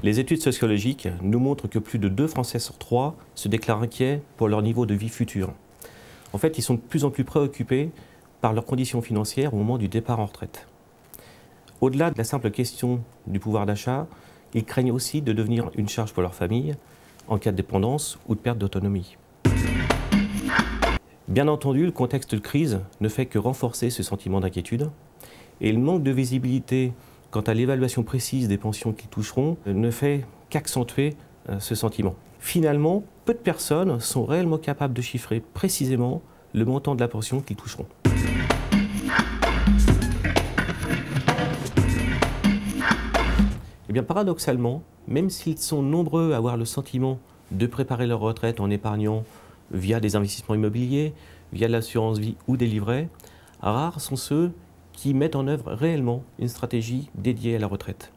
Les études sociologiques nous montrent que plus de 2 Français sur 3 se déclarent inquiets pour leur niveau de vie futur. En fait, ils sont de plus en plus préoccupés par leurs conditions financières au moment du départ en retraite. Au-delà de la simple question du pouvoir d'achat, ils craignent aussi de devenir une charge pour leur famille en cas de dépendance ou de perte d'autonomie. Bien entendu, le contexte de crise ne fait que renforcer ce sentiment d'inquiétude et le manque de visibilité quant à l'évaluation précise des pensions qu'ils toucheront ne fait qu'accentuer ce sentiment. Finalement, peu de personnes sont réellement capables de chiffrer précisément le montant de la pension qu'ils toucheront. Et bien paradoxalement, même s'ils sont nombreux à avoir le sentiment de préparer leur retraite en épargnant via des investissements immobiliers, via l'assurance vie ou des livrets, rares sont ceux qui mettent en œuvre réellement une stratégie dédiée à la retraite.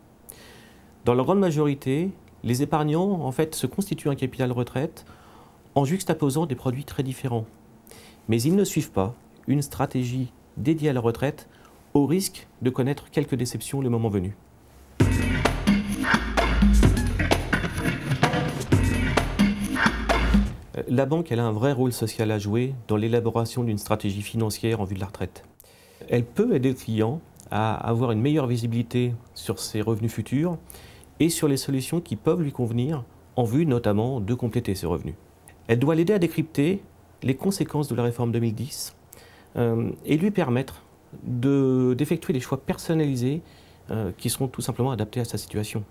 Dans la grande majorité, les épargnants en fait, se constituent un capital retraite en juxtaposant des produits très différents. Mais ils ne suivent pas une stratégie dédiée à la retraite au risque de connaître quelques déceptions le moment venu. La banque elle a un vrai rôle social à jouer dans l'élaboration d'une stratégie financière en vue de la retraite. Elle peut aider le client à avoir une meilleure visibilité sur ses revenus futurs et sur les solutions qui peuvent lui convenir en vue notamment de compléter ses revenus. Elle doit l'aider à décrypter les conséquences de la réforme 2010 et lui permettre d'effectuer des choix personnalisés qui seront tout simplement adaptés à sa situation.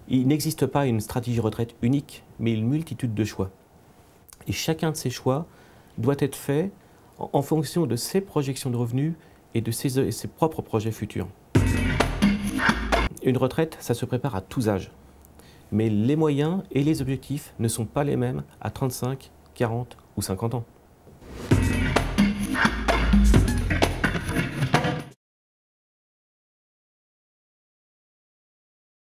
Il n'existe pas une stratégie retraite unique, mais une multitude de choix. Et chacun de ces choix doit être fait en fonction de ses projections de revenus et de ses propres projets futurs. Une retraite, ça se prépare à tous âges. Mais les moyens et les objectifs ne sont pas les mêmes à 35, 40 ou 50 ans.